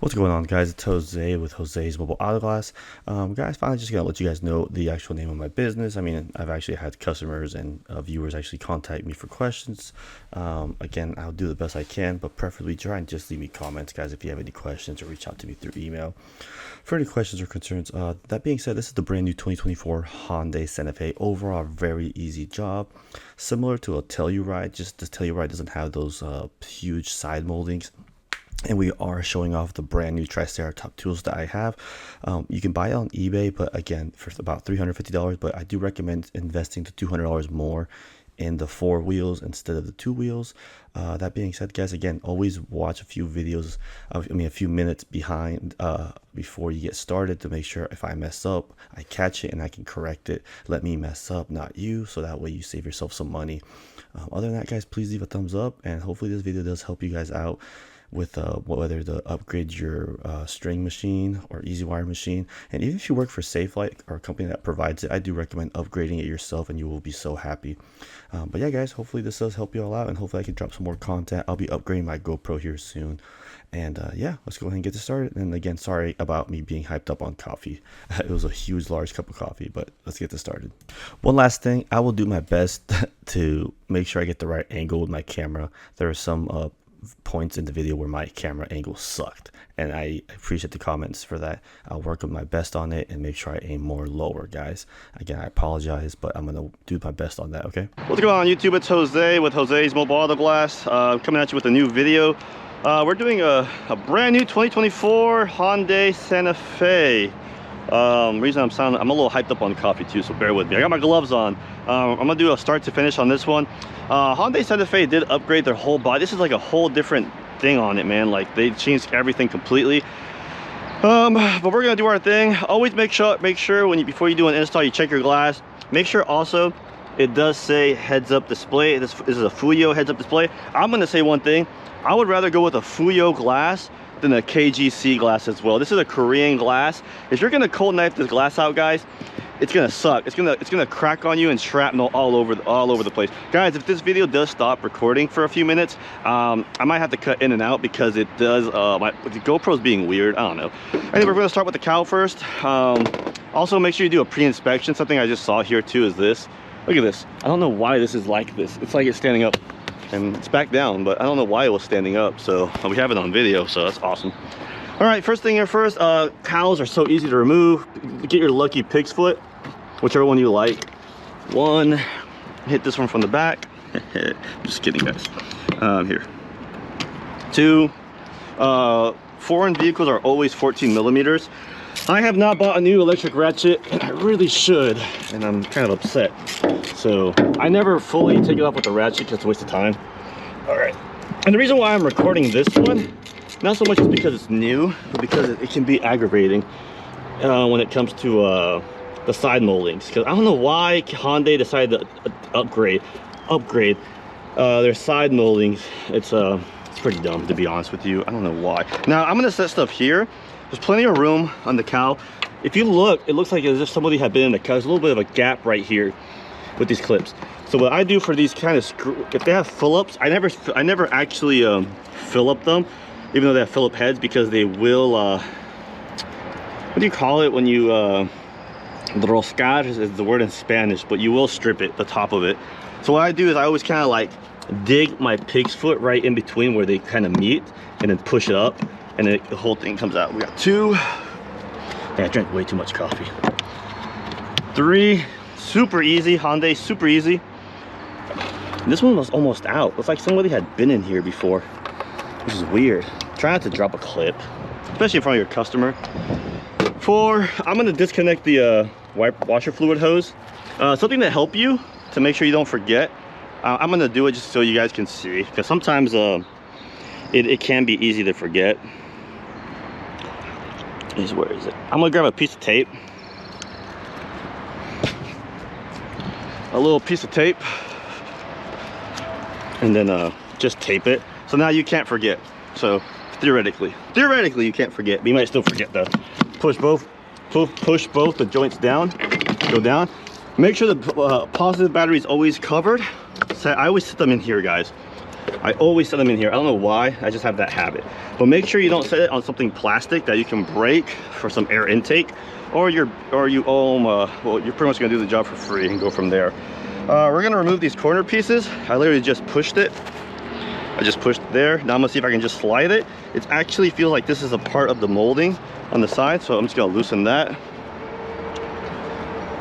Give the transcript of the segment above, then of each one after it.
What's going on, guys? It's Jose with Jose's Mobile Auto Glass. Guys, finally just gonna let you guys know the actual name of my business. I mean, I've actually had customers and viewers actually contact me for questions. Again, I'll do the best I can, but preferably try and just leave me comments, guys, if you have any questions, or reach out to me through email for any questions or concerns. That being said, this is the brand new 2024 Hyundai Santa Fe. Overall, very easy job, similar to a Telluride. Just the Telluride doesn't have those huge side moldings. And we are showing off the brand new Triceratops tools that I have. You can buy it on eBay, but again, for about $350. But I do recommend investing the $200 more in the 4 wheels instead of the 2 wheels. That being said, guys, again, always watch a few videos, a few minutes behind before you get started, to make sure if I mess up, I catch it and I can correct it. Let me mess up, not you, so that way you save yourself some money. Other than that, guys, please leave a thumbs up, and hopefully this video does help you guys out with whether to upgrade your string machine or easy wire machine. And even if you work for Safelite or a company that provides it, I do recommend upgrading it yourself, and you will be so happy. But yeah, guys, hopefully this does help you all out, and hopefully I can drop some more content. I'll be upgrading my GoPro here soon. And yeah, let's go ahead and get this started. And again, sorry about me being hyped up on coffee. It was a huge, large cup of coffee, but let's get this started. One last thing, I will do my best to make sure I get the right angle with my camera. There are some points in the video where my camera angle sucked, and I appreciate the comments for that. I'll work with my best on it and make sure I aim more lower, guys. Again, I apologize, but I'm gonna do my best on that. Okay, what's going on YouTube? It's Jose with Jose's Mobile Auto Glass, coming at you with a new video. We're doing a brand new 2024 Hyundai Santa Fe. Reason I'm a little hyped up on coffee too, so bear with me. I got my gloves on. I'm gonna do a start to finish on this one. Hyundai Santa Fe did upgrade their whole body. This is like a whole different thing on it, man. Like, they changed everything completely. But we're gonna do our thing. Always make sure before you do an install, you check your glass. Make sure also it does say heads up display. This is a Fuyo heads up display. I'm gonna say one thing. I would rather go with a Fuyo glass than a KGC glass as well. This is a Korean glass. If you're gonna cold knife this glass out, guys, it's gonna suck. It's gonna crack on you and shrapnel all over the place, guys. If this video does stop recording for a few minutes, I might have to cut in and out because it does. The GoPro's being weird. I don't know. Anyway, we're gonna start with the cowl first. Also, make sure you do a pre-inspection. Something I just saw here too is this. Look at this. I don't know why this is like this. It's like it's standing up and it's back down, but I don't know why it was standing up. So we have it on video, so that's awesome. All right, first thing here first, cowls are so easy to remove. Get your lucky pig's foot, whichever one you like. One, hit this one from the back. Just kidding, guys. Here. 2, foreign vehicles are always 14 millimeters. I have not bought a new electric ratchet, and I really should, and I'm kind of upset. So I never fully take it off with the ratchet because it's a waste of time. All right, and the reason why I'm recording this one, not so much is because it's new, but because it can be aggravating when it comes to the side moldings. Because I don't know why Hyundai decided to upgrade their side moldings. It's pretty dumb, to be honest with you. I don't know why. Now I'm gonna set stuff here. There's plenty of room on the cowl. If you look, it looks like as if somebody had been in the cowl. There's a little bit of a gap right here with these clips. So what I do for these kind of screw, if they have Phillips, I never actually fill up them, even though they have Phillip heads, because they will, what do you call it when you, roscar is the word in Spanish, but you will strip it, the top of it. So what I do is I always kind of like dig my pig's foot right in between where they kind of meet, and then push it up, and then the whole thing comes out. We got 2. Yeah, I drank way too much coffee. 3, super easy, Hyundai, super easy. This one was almost out. Looks like somebody had been in here before, which is weird. Try not to drop a clip, especially in front of your customer. 4, I'm gonna disconnect the washer fluid hose. Something to help you, to make sure you don't forget. I'm gonna do it just so you guys can see, because sometimes it can be easy to forget. Where is it? I'm gonna grab a piece of tape. A little piece of tape. And then just tape it. So now you can't forget. So theoretically you can't forget. But you might still forget though. Push both the joints down. Go down. Make sure the positive battery is always covered. So I always set them in here, guys. I always set them in here. I don't know why, I just have that habit. But make sure you don't set it on something plastic that you can break for some air intake, or you're well, you're pretty much gonna do the job for free and go from there. We're gonna remove these corner pieces. I literally just pushed it. I just pushed it there. Now I'm gonna see if I can just slide it. It actually feels like this is a part of the molding on the side, so I'm just gonna loosen that.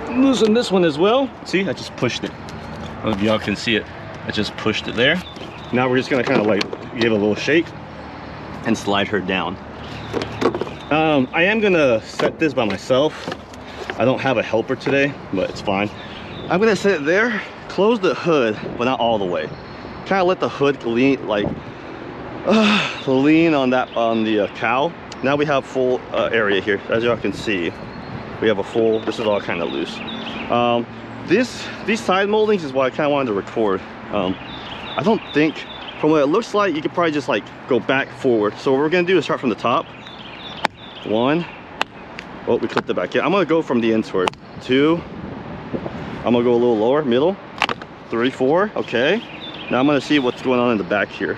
Loosen this one as well. See, I just pushed it. I don't know if y'all can see it. I just pushed it there. Now we're just gonna kind of like give a little shake and slide her down. I am gonna set this by myself. I don't have a helper today, but it's fine. I'm gonna set it there, close the hood, but not all the way. Kind of let the hood lean, like lean on the cowl. Now we have full area here. As y'all can see, we have a full. This is all kind of loose. These side moldings is what I kind of wanted to record. I don't think, from what it looks like, you could probably just like go back forward. So what we're gonna do is start from the top. 1. Oh, we clipped it back. Yeah, I'm gonna go from the insward. 2. I'm gonna go a little lower, middle. 3, 4. Okay. Now I'm gonna see what's going on in the back here.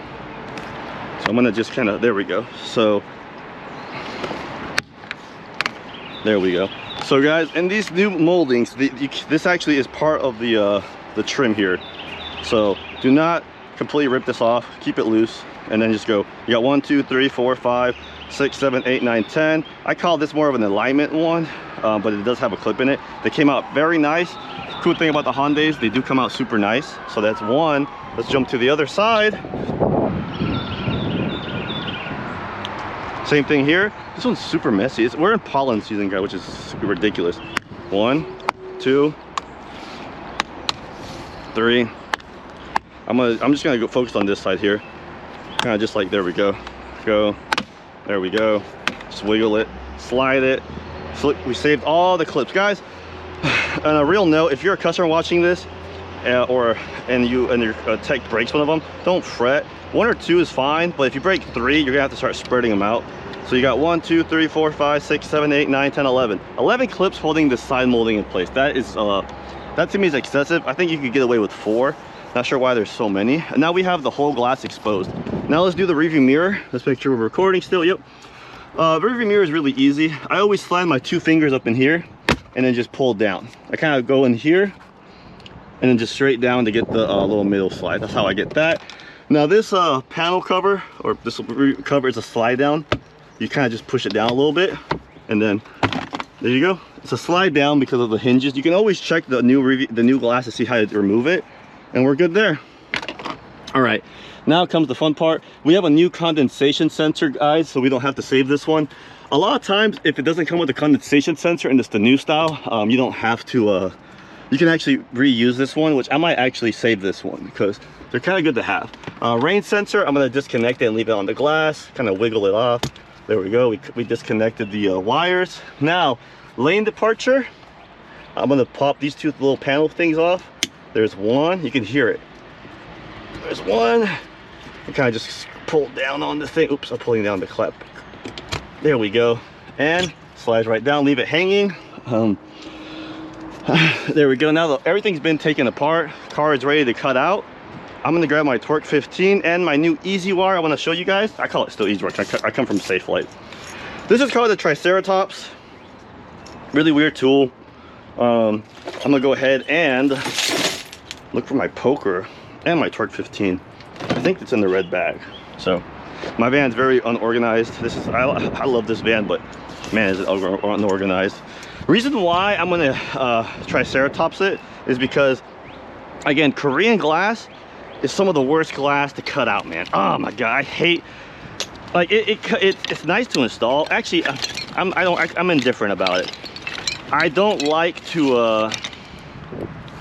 So I'm gonna just kind of, there we go. So there we go. So guys, in these new moldings, this actually is part of the trim here. So do not completely rip this off. Keep it loose, and then just go. You got 1, 2, 3, 4, 5, 6, 7, 8, 9, 10. I call this more of an alignment one, but it does have a clip in it. They came out very nice. Cool thing about the Hyundais, they do come out super nice. So that's one. Let's jump to the other side. Same thing here. This one's super messy. We're in pollen season, guys, which is ridiculous. 1, 2, 3. I'm just gonna go focus on this side here. Kind of just like, there we go. There we go. Just wiggle it, slide it. So look, we saved all the clips, guys. On a real note, if you're a customer watching this, and your tech breaks one of them, don't fret. 1 or 2 is fine, but if you break 3, you're gonna have to start spreading them out. So you got 1, 2, 3, 4, 5, 6, 7, 8, 9, 10, 11. 11 clips holding the side molding in place. That is, that to me is excessive. I think you could get away with 4. Not sure why there's so many. And now we have the whole glass exposed. Now let's do the rearview mirror. Let's make sure we're recording still. Yep. Rearview mirror is really easy. I always slide my 2 fingers up in here and then just pull down. I kind of go in here and then just straight down to get the little middle slide. That's how I get that. Now this panel cover, or this cover, is a slide down. You kind of just push it down a little bit, and then there you go. It's a slide down because of the hinges. You can always check the new glass to see how to remove it, and we're good there. All right, now comes the fun part. We have a new condensation sensor, guys, so we don't have to save this one. A lot of times, if it doesn't come with a condensation sensor and it's the new style, you don't have to. You can actually reuse this one, which I might actually save this one because they're kind of good to have. Rain sensor, I'm gonna disconnect it and leave it on the glass, kind of wiggle it off. There we go, we disconnected the wires. Now, lane departure, I'm gonna pop these 2 little panel things off. There's one, you can hear it. There's one. I kind of just pull down on the thing. Oops, I'm pulling down the clip. There we go. And slides right down, leave it hanging. There we go. Now everything's been taken apart. Car is ready to cut out. I'm gonna grab my Torque 15 and my new Easy Wire. I want to show you guys. I call it still Easy Wire. I come from Safe Flight. This is called the Triceratops. Really weird tool. I'm gonna go ahead and look for my poker and my Torque 15. I think it's in the red bag. So my van's very unorganized. This is I love this van, but man, is it unorganized. Reason why I'm gonna Triceratops it is because, again, Korean glass is some of the worst glass to cut out, man. Oh my god, I hate, like it's nice to install. Actually, I'm indifferent about it. I don't like to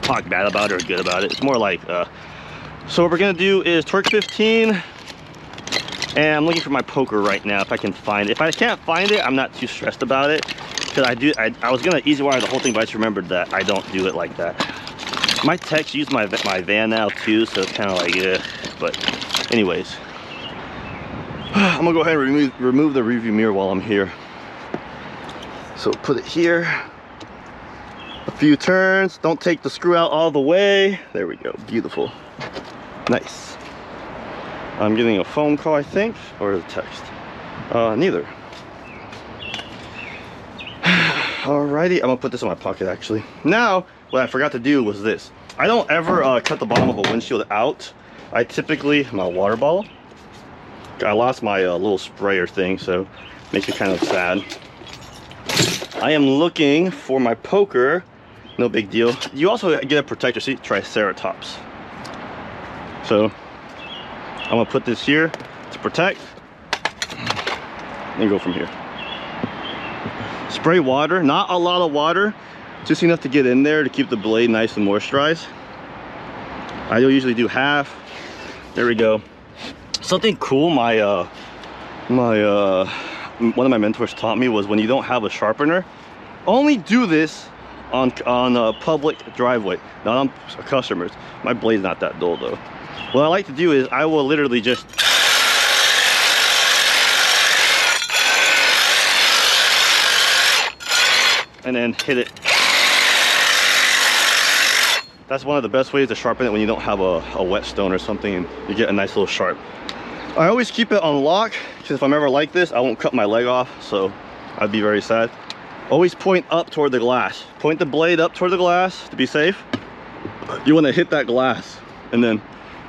talk bad about it or good about it. It's more like so what we're gonna do is Torque 15, and I'm looking for my poker right now if I can find it. If I can't find it, I'm not too stressed about it, because I was gonna Easy Wire the whole thing, but I just remembered that I don't do it like that. My techs use my van now too, so it's kind of like, yeah. But anyways, I'm gonna go ahead and remove the rearview mirror while I'm here. So put it here, a few turns, don't take the screw out all the way. There we go, beautiful, nice. I'm getting a phone call, I think, or a text. Neither. Alrighty, I'm gonna put this in my pocket actually. Now, what I forgot to do was this. I don't ever cut the bottom of a windshield out. I typically, my water bottle. I lost my little sprayer thing, so makes me kind of sad. I am looking for my poker. No big deal. You also get a protector seat, Triceratops. So I'm gonna put this here to protect and go from here. Spray water, not a lot of water, just enough to get in there to keep the blade nice and moisturized. I usually do half. There we go. Something cool one of my mentors taught me was when you don't have a sharpener, only do this on a public driveway, not on customers. My blade's not that dull though. What I like to do is I will literally just and then hit it. That's one of the best ways to sharpen it when you don't have a whetstone or something and you get a nice little sharp. I always keep it on lock because if I'm ever like this, I won't cut my leg off, so I'd be very sad. Always point up toward the glass. Point the blade up toward the glass to be safe. You want to hit that glass and then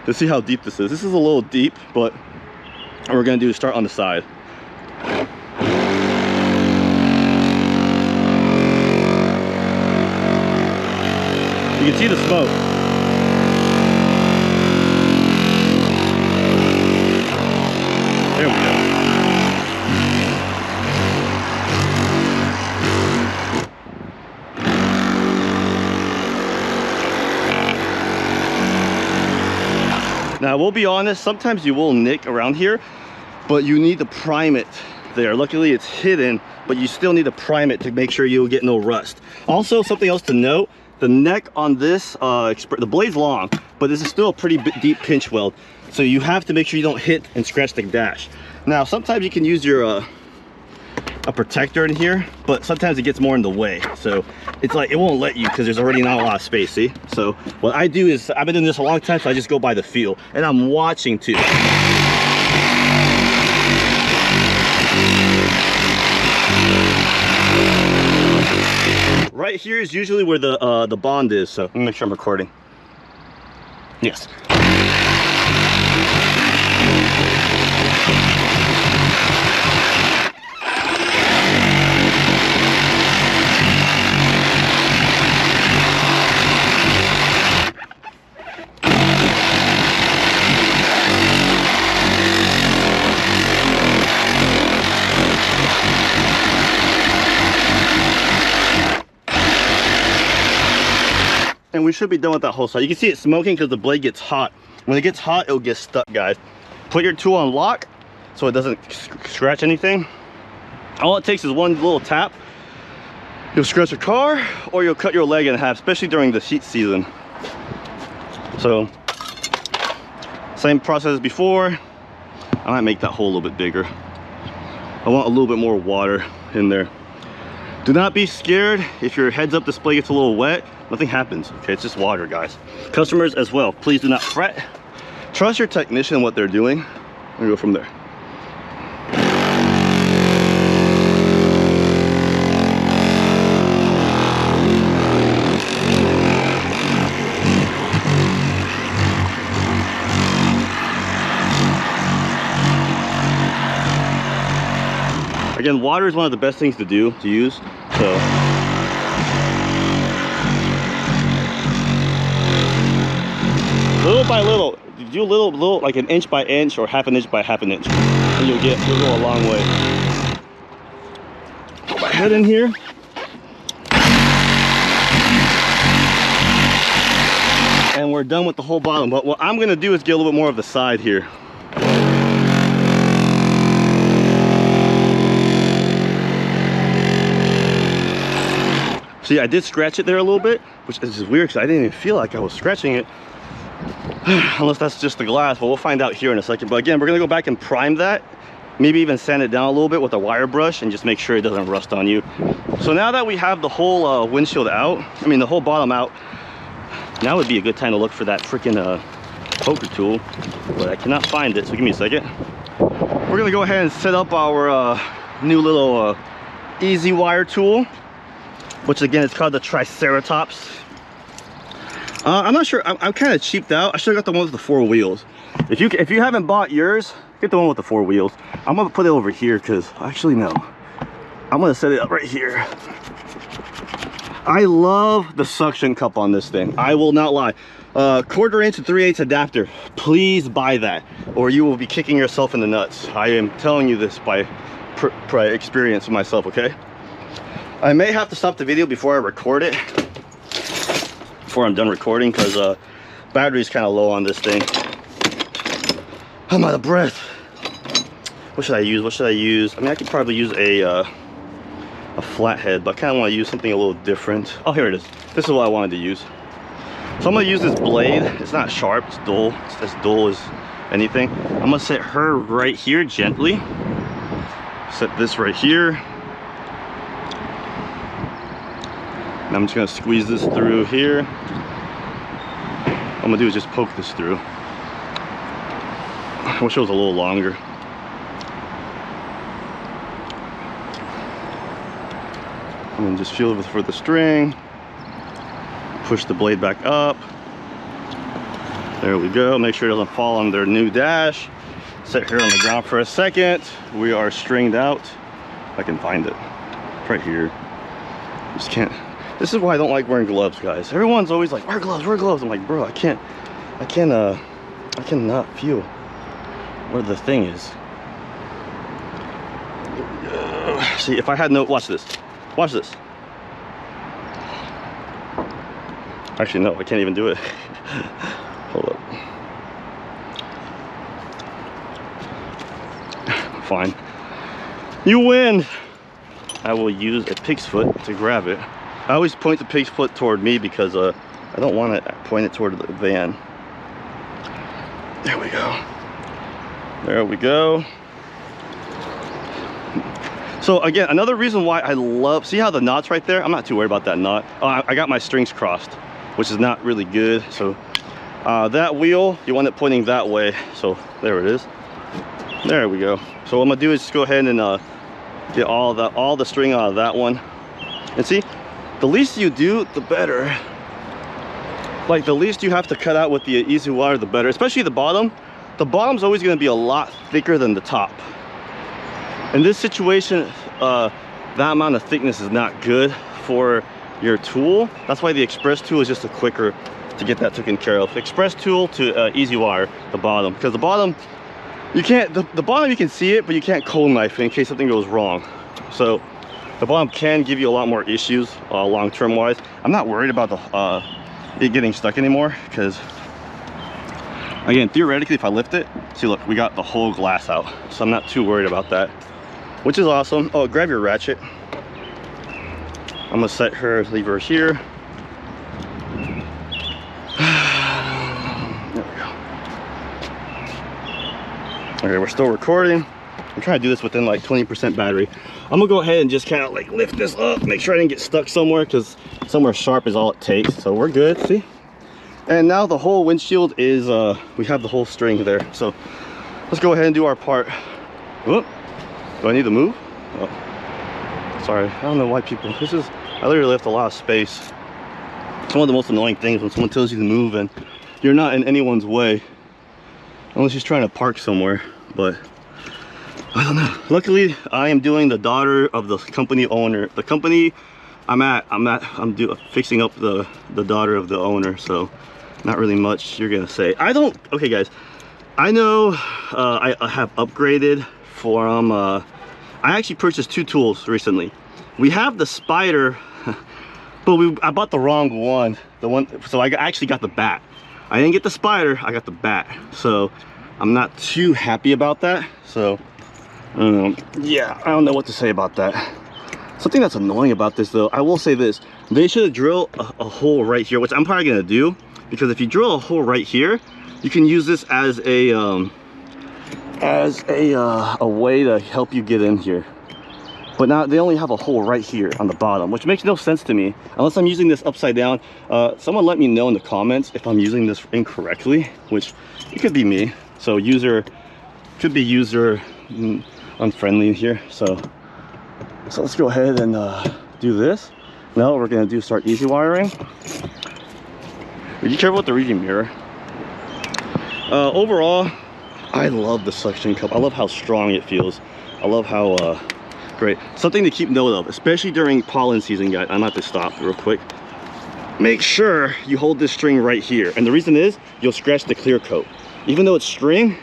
to see how deep this is. This is a little deep, but what we're going to do is start on the side. You can see the smoke. There we go. Now, we'll be honest, sometimes you will nick around here, but you need to prime it there. Luckily, it's hidden, but you still need to prime it to make sure you'll get no rust. Also, something else to note, the neck on this, the blade's long, but this is still a pretty deep pinch weld. So you have to make sure you don't hit and scratch the dash. Now, sometimes you can use your a protector in here, but sometimes it gets more in the way. So it's like, it won't let you because there's already not a lot of space, see? So what I do is, I've been doing this a long time, so I just go by the feel. And I'm watching too. Right here is usually where the bond is, so let me make sure I'm recording. Yes. And we should be done with that whole side. You can see it smoking because the blade gets hot. When it gets hot, it'll get stuck, guys. Put your tool on lock so it doesn't scratch anything. All it takes is one little tap. You'll scratch your car or you'll cut your leg in half, especially during the heat season. So, same process as before. I might make that hole a little bit bigger. I want a little bit more water in there. Do not be scared if your heads up display gets a little wet. Nothing happens, okay? It's just water, guys. Customers as well, please do not fret. Trust your technician and what they're doing and go from there. Again, water is one of the best things to use, so. Little by little, do little, like an inch by inch or half an inch by half an inch, and you'll go a long way. Put my head in here. And we're done with the whole bottom, but what I'm gonna do is get a little bit more of the side here. See, I did scratch it there a little bit, which is just weird because I didn't even feel like I was scratching it. Unless that's just the glass, but we'll find out here in a second. But again, we're gonna go back and prime that, maybe even sand it down a little bit with a wire brush and just make sure it doesn't rust on you. So now that we have the whole windshield out, I mean the whole bottom out, now would be a good time to look for that freaking poker tool, but I cannot find it, so give me a second. We're gonna go ahead and set up our new little easy wire tool, which again is called the Triceratops. I'm not sure, I'm kind of cheaped out. I should have got the one with the 4 wheels. If you haven't bought yours, get the one with the 4 wheels. I'm gonna put it over here because actually no, I'm gonna set it up right here. I love the suction cup on this thing. I will not lie. 1/4 inch to 3/8 adapter. Please buy that, or you will be kicking yourself in the nuts. I am telling you this by experience myself. Okay. I may have to stop the video before I record it. Before I'm done recording, because battery's kind of low on this thing. I'm out of breath. What should I use? What should I use? I mean, I could probably use a flathead, but I kind of want to use something a little different. Oh, here it is. This is what I wanted to use. So I'm going to use this blade. It's not sharp, it's dull. It's as dull as anything. I'm going to set her right here gently. Set this right here. And I'm just going to squeeze this through here. What I'm going to do is just poke this through. I wish it was a little longer. And then just feel it for the string. Push the blade back up. There we go. Make sure it doesn't fall on their new dash. Set her on the ground for a second. We are stringed out. If I can find it. Right here. Just can't. This is why I don't like wearing gloves, guys. Everyone's always like, wear gloves, wear gloves. I'm like, bro, I cannot feel where the thing is. See, if I had no, watch this. Watch this. Actually, no, I can't even do it. Hold up. Fine. You win. I will use a pig's foot to grab it. I always point the pig's foot toward me because I don't want to point it toward the van. There we go. There we go. So again, another reason why I love, see how the knot's right there? I'm not too worried about that knot. Oh, I got my strings crossed, which is not really good. So that wheel, you want it pointing that way. So there it is. There we go. So what I'm gonna do is just go ahead and get all the string out of that one. And see, the least you do, the better. Like the least you have to cut out with the easy wire, the better. Especially the bottom. The bottom's always gonna be a lot thicker than the top. In this situation, that amount of thickness is not good for your tool. That's why the express tool is just a quicker to get that taken care of. Express tool to easy wire the bottom, because the bottom you can't, the bottom you can see it, but you can't cold knife it in case something goes wrong. So the bottom can give you a lot more issues long-term wise. I'm not worried about it getting stuck anymore, because again, theoretically, if I lift it, see, look, we got the whole glass out, so I'm not too worried about that, which is awesome. Oh, grab your ratchet. I'm gonna set her, leave her here. There we go. Okay, we're still recording. I'm trying to do this within like 20% battery. I'm gonna go ahead and just kind of like lift this up, make sure I didn't get stuck somewhere, because somewhere sharp is all it takes. So we're good, see? And now the whole windshield is, we have the whole string there. So let's go ahead and do our part. Whoop. Do I need to move? Oh. Sorry, I don't know why people, I literally left a lot of space. It's one of the most annoying things when someone tells you to move and you're not in anyone's way. Unless she's trying to park somewhere, but I don't know. Luckily, I am doing the daughter of the company owner. The company I'm fixing up the daughter of the owner, so not really much you're gonna say. Okay guys, I know I have upgraded from, I actually purchased 2 tools recently. We have the spider, but I bought the wrong one. So I actually got the bat. I didn't get the spider, I got the bat. So I'm not too happy about that. So yeah, I don't know what to say about that. Something that's annoying about this though, I will say this, they should have drilled a hole right here, which I'm probably gonna do, because if you drill a hole right here, you can use this as a way to help you get in here. but now they only have a hole right here on the bottom, which makes no sense to me unless I'm using this upside down. Someone let me know in the comments if I'm using this incorrectly, which it could be me. So could be user unfriendly here. So let's go ahead and do this. Now what we're gonna do, start easy wiring. Be careful with the rearview mirror. Overall, I love the suction cup. I love how strong it feels. I love how great. Something to keep note of, especially during pollen season, guys. I'm gonna have to stop real quick. Make sure you hold this string right here. And the reason is, you'll scratch the clear coat. Even though it's string,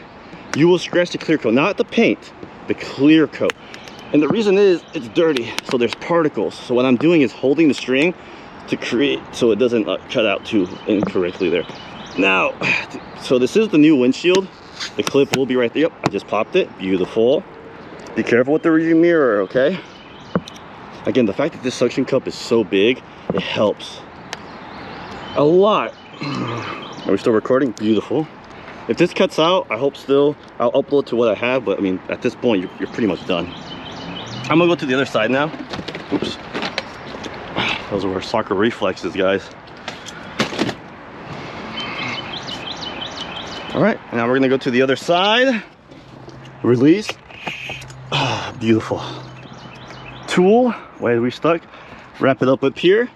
you will scratch the clear coat, not the paint, the clear coat. And the reason is, it's dirty, so there's particles. So what I'm doing is holding the string to create, so it doesn't cut out too incorrectly there. Now, so this is the new windshield. The clip will be right there. Yep, I just popped it. Beautiful. Be careful with the rearview mirror, okay? Again, the fact that this suction cup is so big, it helps a lot. Are we still recording? Beautiful. If this cuts out, I hope still, I'll upload to what I have, but I mean, at this point, you're pretty much done. I'm gonna go to the other side now. Oops. Those are our soccer reflexes, guys. All right, now we're gonna go to the other side. Release. Beautiful. Tool, why are we stuck? Wrap it up here.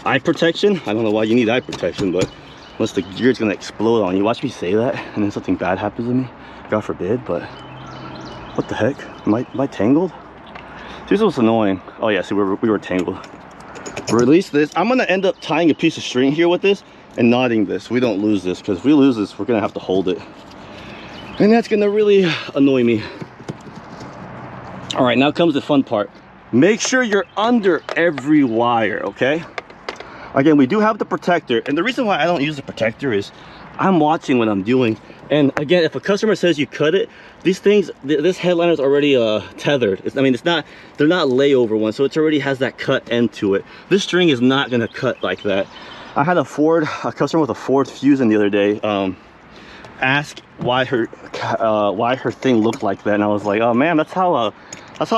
Eye protection. I don't know why you need eye protection, but unless the gear's gonna explode on you. Watch me say that and then something bad happens to me. God forbid, but what the heck? Am I tangled? This was annoying. Oh yeah, see, we were tangled. Release this. I'm gonna end up tying a piece of string here with this and knotting this. We don't lose this, because if we lose this, we're gonna have to hold it. And that's gonna really annoy me. All right, now comes the fun part. Make sure you're under every wire, okay? Again, we do have the protector, and the reason why I don't use the protector is I'm watching what I'm doing. And again, if a customer says you cut it, these things, this headliner is already tethered. I mean, they're not layover ones, so it already has that cut end to it. This string is not gonna cut like that. I had a customer with a Ford Fusion the other day ask why her thing looked like that, and I was like, oh man, that's how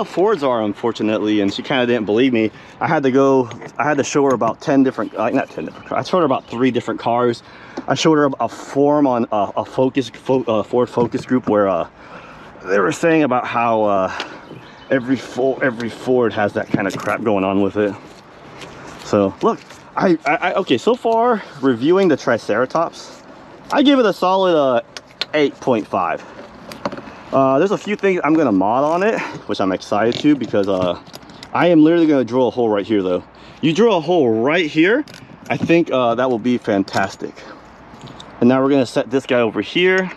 Fords are, unfortunately. And she kind of didn't believe me. I had to show her about 10 different, not 10 different cars. I showed her about 3 different cars. I showed her a form on a Ford Focus group where they were saying about how every Ford has that kind of crap going on with it. So look, okay, so far reviewing the Triceratops, I give it a solid 8.5. There's a few things I'm gonna mod on it, which I'm excited to, because I am literally gonna drill a hole right here though. You drill a hole right here, I think that will be fantastic. And now we're gonna set this guy over here,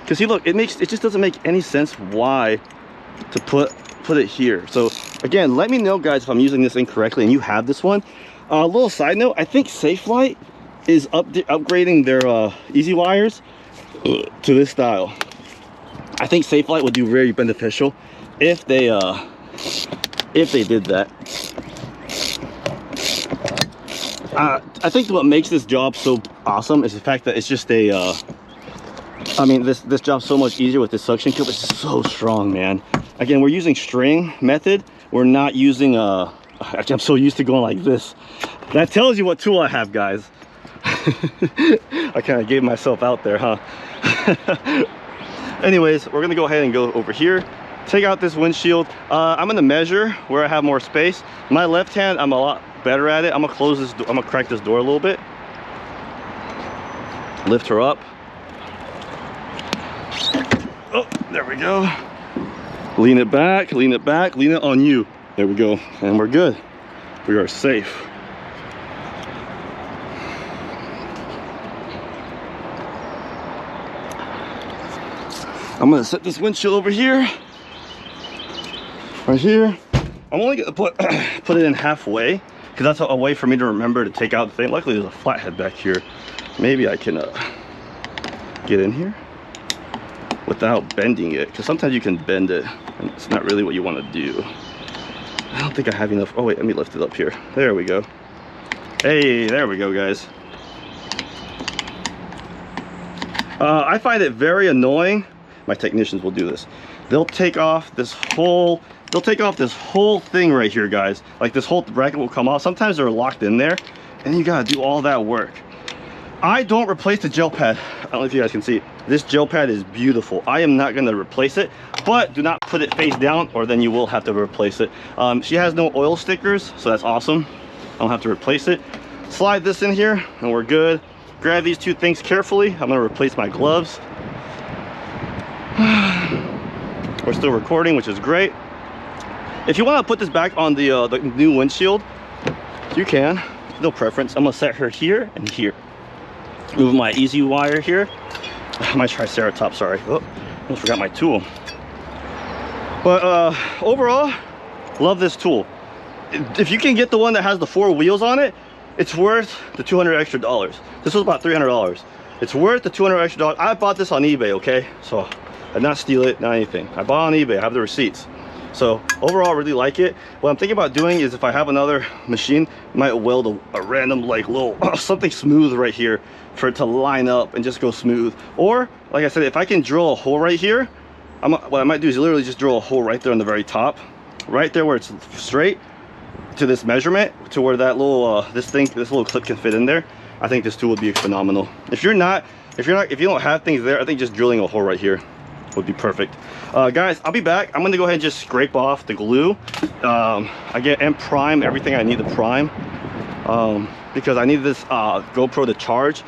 because see, look, it just doesn't make any sense why to put it here. So again, let me know, guys, if I'm using this incorrectly and you have this one. A little side note, I think Safelite is upgrading their easy wires to this style. I think Safelite would do very beneficial if they did that. I think what makes this job so awesome is the fact that it's just a I mean, this job's so much easier with this suction cup. It's so strong, man. Again, we're using string method. We're not using actually, I'm so used to going like this. That tells you what tool I have, guys. I kind of gave myself out there, huh? Anyways, we're gonna go ahead and go over here, take out this windshield. I'm gonna measure where I have more space. My left hand, I'm a lot better at it. I'm gonna close this, I'm gonna crack this door a little bit. Lift her up. Oh, there we go. Lean it back, lean it back, lean it on you. There we go, and we're good. We are safe. I'm gonna set this windshield over here, right here. I'm only gonna put it in halfway, because that's a way for me to remember to take out the thing. Luckily, there's a flathead back here. Maybe I can get in here without bending it, because sometimes you can bend it, and it's not really what you want to do. I don't think I have enough. Oh wait, let me lift it up here. There we go. Hey, there we go, guys. I find it very annoying. My technicians will do this. They'll take off this whole they'll take off this whole thing right here, guys. Like this whole bracket will come off. Sometimes they're locked in there, and you gotta do all that work. I don't replace the gel pad. I don't know if you guys can see. This gel pad is beautiful. I am not gonna replace it, but do not put it face down or then you will have to replace it. She has no oil stickers, so that's awesome. I don't have to replace it. Slide this in here and we're good. Grab these two things carefully. I'm gonna replace my gloves. We're still recording, which is great. If you wanna put this back on the new windshield, you can, no preference. I'm gonna set her here and here. Move my easy wire here. My triceratops, sorry. Oh, almost forgot my tool. But overall, love this tool. If you can get the one that has the 4 wheels on it, it's worth the $200 extra. This was about $300. It's worth the $200 extra. I bought this on eBay, okay? So I did not steal it, not anything. I bought on eBay, I have the receipts. So overall, I really like it. What I'm thinking about doing is if I have another machine, I might weld a random like little something smooth right here for it to line up and just go smooth. Or like I said, if I can drill a hole right here, what I might do is literally just drill a hole right there on the very top, right there where it's straight to this measurement, to where that little this little clip can fit in there. I think this tool would be phenomenal. If you don't have things there, I think just drilling a hole right here would be perfect. Guys, I'll be back. I'm gonna go ahead and just scrape off the glue and prime everything I need to prime, because I need this GoPro to charge.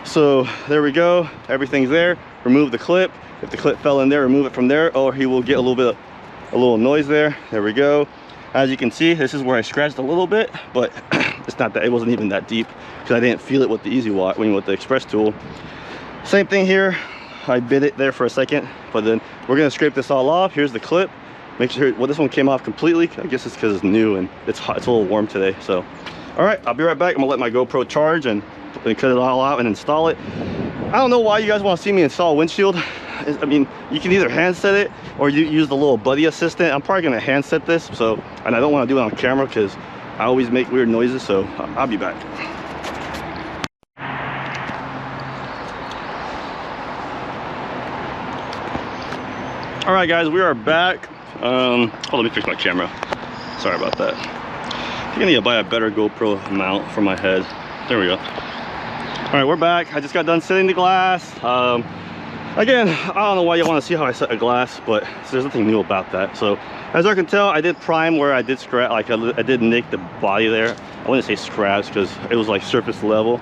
So there we go, everything's there. Remove the clip. If the clip fell in there, remove it from there, or he will get a little noise there. There we go. As you can see, this is where I scratched a little bit, but it's not that, it wasn't even that deep because I didn't feel it with the Easy Watt with the Express tool. Same thing here. I bit it there for a second, but then we're gonna scrape this all off. Here's the clip. Make sure, well, this one came off completely. I guess it's because it's new and it's hot. It's a little warm today. So, all right, I'll be right back. I'm gonna let my GoPro charge and cut it all out and install it. I don't know why you guys want to see me install a windshield. I mean, you can either hand set it or you use the little buddy assistant. I'm probably gonna hand set this. So, and I don't want to do it on camera because I always make weird noises. So I'll be back. All right, guys, we are back. Oh, let me fix my camera. Sorry about that. I think I need to buy a better GoPro mount for my head. There we go. All right, we're back. I just got done setting the glass. Again, I don't know why you want to see how I set a glass, but there's nothing new about that. So, as I can tell, I did prime where I did scratch, like I did nick the body there. I wouldn't say scratch because it was like surface level.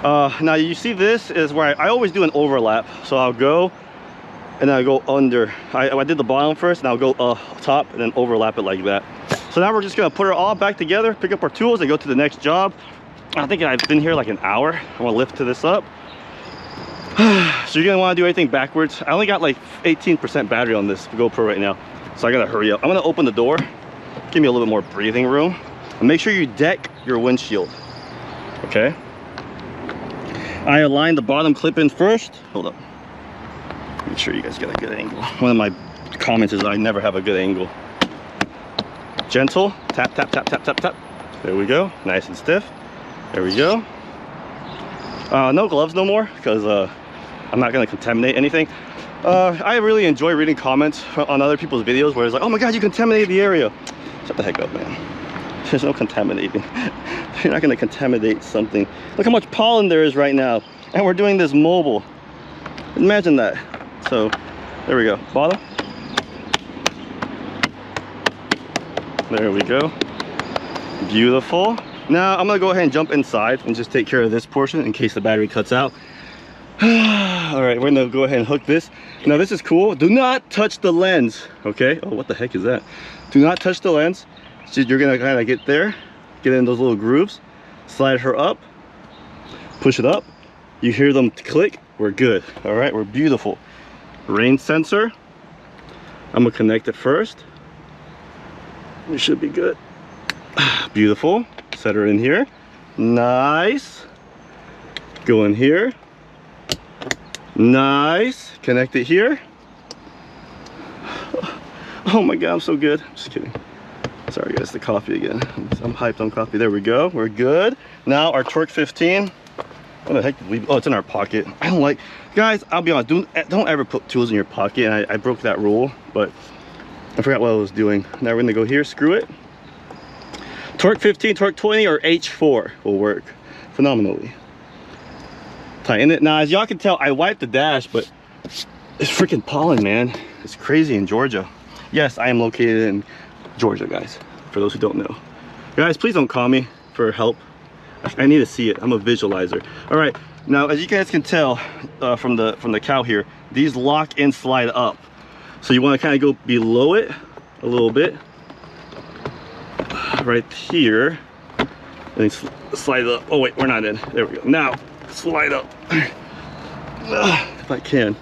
Now you see this is where I always do an overlap. So I'll go and then I go under. I did the bottom first, and I'll go top and then overlap it like that. So now we're just gonna put it all back together, pick up our tools, and go to the next job. I think I've been here like an hour. I'm gonna lift this up. So you're gonna want to do everything backwards. I only got like 18% battery on this GoPro right now, so I gotta hurry up. I'm gonna open the door, give me a little bit more breathing room, and make sure you deck your windshield. Okay. I aligned the bottom clip in first. Hold up. Make sure you guys get a good angle. One of my comments is I never have a good angle. Gentle, tap, tap, tap, tap, tap, tap. There we go, nice and stiff. There we go. No gloves no more, because I'm not gonna contaminate anything. I really enjoy reading comments on other people's videos where it's like, oh my God, you contaminated the area. Shut the heck up, man. There's no contaminating. You're not gonna contaminate something. Look how much pollen there is right now. And we're doing this mobile. Imagine that. So, there we go. Bottom. There we go. Beautiful. Now, I'm gonna go ahead and jump inside and just take care of this portion in case the battery cuts out. All right, we're gonna go ahead and hook this. Now, this is cool. Do not touch the lens, okay? Oh, what the heck is that? Do not touch the lens. So you're gonna kind of get there, get in those little grooves, slide her up, push it up. You hear them click, we're good. All right, we're beautiful. Rain sensor, I'm gonna connect it first. We should be good. Beautiful. Set her in here. Nice. Go in here. Nice. Connect it here. Oh my God, I'm so good. Just kidding. Sorry guys, the coffee again. I'm hyped on coffee. There we go. We're good. Now our Torque 15. What the heck did we, oh, it's in our pocket. I don't like, guys, I'll be honest, don't ever put tools in your pocket. And I broke that rule, but I forgot what I was doing. Now we're gonna go here, screw it. Torque 15, torque 20, or H4 will work phenomenally. Tighten it. Now, as y'all can tell, I wiped the dash, but it's freaking pollen, man. It's crazy in Georgia. Yes, I am located in Georgia, guys, for those who don't know. Guys, please don't call me for help. I need to see it. I'm a visualizer. All right, now as you guys can tell from the cowl here, these lock and slide up. So you want to kind of go below it a little bit, right here, and then slide up. Oh wait, we're not in. There we go. Now slide up if I can.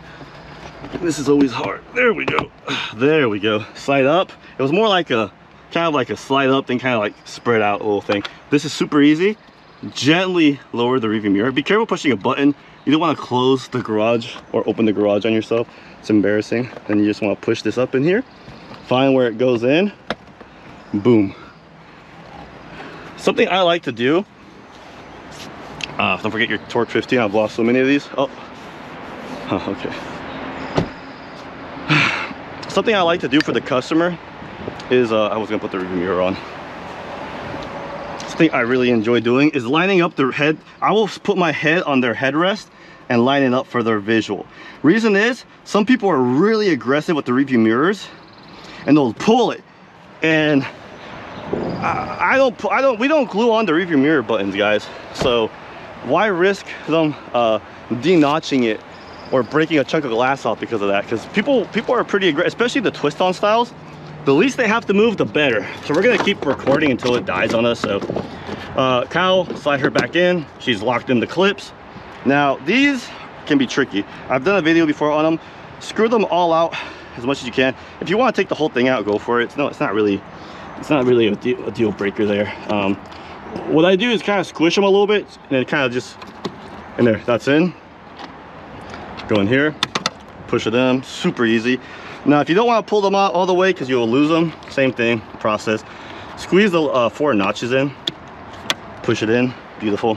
This is always hard. There we go. There we go. Slide up. It was more like a kind of like a slide up, then kind of like spread out a little thing. This is super easy. Gently lower the rearview mirror. Be careful pushing a button. You don't want to close the garage or open the garage on yourself. It's embarrassing. And you just want to push this up in here. Find where it goes in. Boom. Something I like to do. Don't forget your torque 15. I've lost so many of these. Oh, okay. Something I like to do for the customer is I was gonna put the rearview mirror on. Something I really enjoy doing is lining up their head. I will put my head on their headrest and line it up for their visual. Reason is, some people are really aggressive with the rearview mirrors, and they'll pull it. And we don't glue on the rearview mirror buttons, guys. So why risk them de-notching it or breaking a chunk of glass off because of that? Because people are pretty aggressive, especially the twist-on styles. The least they have to move, the better. So we're gonna keep recording until it dies on us. So Cowl, slide her back in. She's locked in the clips. Now these can be tricky. I've done a video before on them. Screw them all out as much as you can. If you want to take the whole thing out, go for it. It's not really a deal breaker there. What I do is kind of squish them a little bit, and then kind of just in there. That's in. Go in here, push it in. Super easy. Now, if you don't want to pull them out all the way because you'll lose them, same thing, process. Squeeze the 4 notches in, push it in. Beautiful.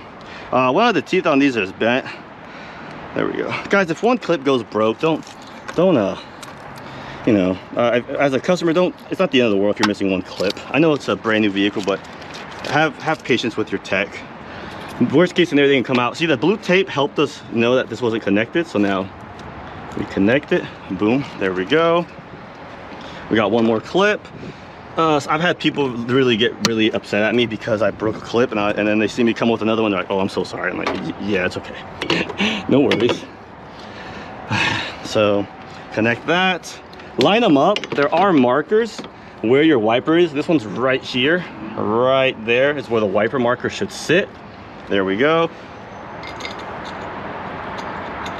One of the teeth on these is bent. There we go, guys. If one clip goes broke, don't you know, as a customer, it's not the end of the world if you're missing one clip. I know it's a brand new vehicle, but have patience with your tech. Worst case scenario, they can come out. See, the blue tape helped us know that this wasn't connected, so now we connect it. Boom, there we go. We got one more clip. So I've had people get really upset at me because I broke a clip, and then they see me come with another one. They're like, "Oh, I'm so sorry." I'm like, "Yeah, it's okay." No worries. So connect that, line them up. There are markers where your wiper is. This one's right here, right there is where the wiper marker should sit. There we go.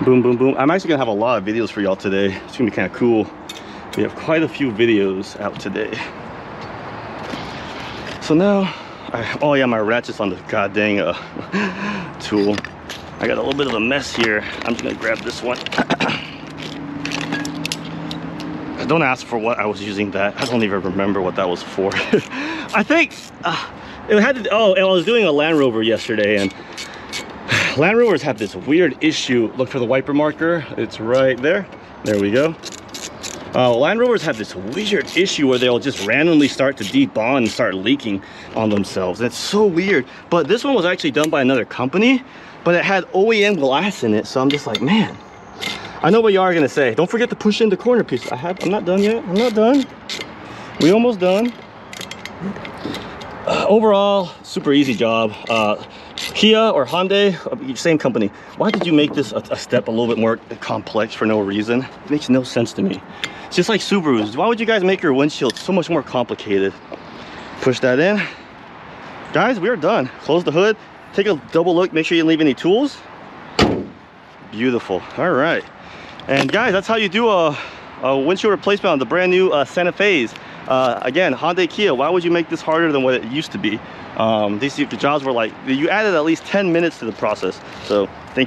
Boom, boom, boom. I'm actually gonna have a lot of videos for y'all today. It's gonna be kind of cool. We have quite a few videos out today. So now, oh yeah, my ratchet's on the god dang tool. I got a little bit of a mess here. I'm just gonna grab this one. Don't ask for what I was using that. I don't even remember what that was for. I think it had to, oh, and I was doing a Land Rover yesterday, and Land Rovers have this weird issue. Look for the wiper marker. It's right there. There we go. Land Rovers have this weird issue where they'll just randomly start to debond and start leaking on themselves. It's so weird. But this one was actually done by another company, but it had OEM glass in it. So I'm just like, man, I know what you are gonna say. Don't forget to push in the corner piece. I'm not done yet. I'm not done. We almost done. Overall, super easy job. Kia or Hyundai, same company. Why did you make this a step a little bit more complex for no reason? It makes no sense to me. It's just like Subarus. Why would you guys make your windshield so much more complicated? Push that in. Guys, we are done. Close the hood. Take a double look. Make sure you didn't leave any tools. Beautiful. All right. And guys, that's how you do a windshield replacement on the brand new Santa Fe's. Again, Hyundai, Kia, why would you make this harder than what it used to be? These jobs were like, you added at least 10 minutes to the process. So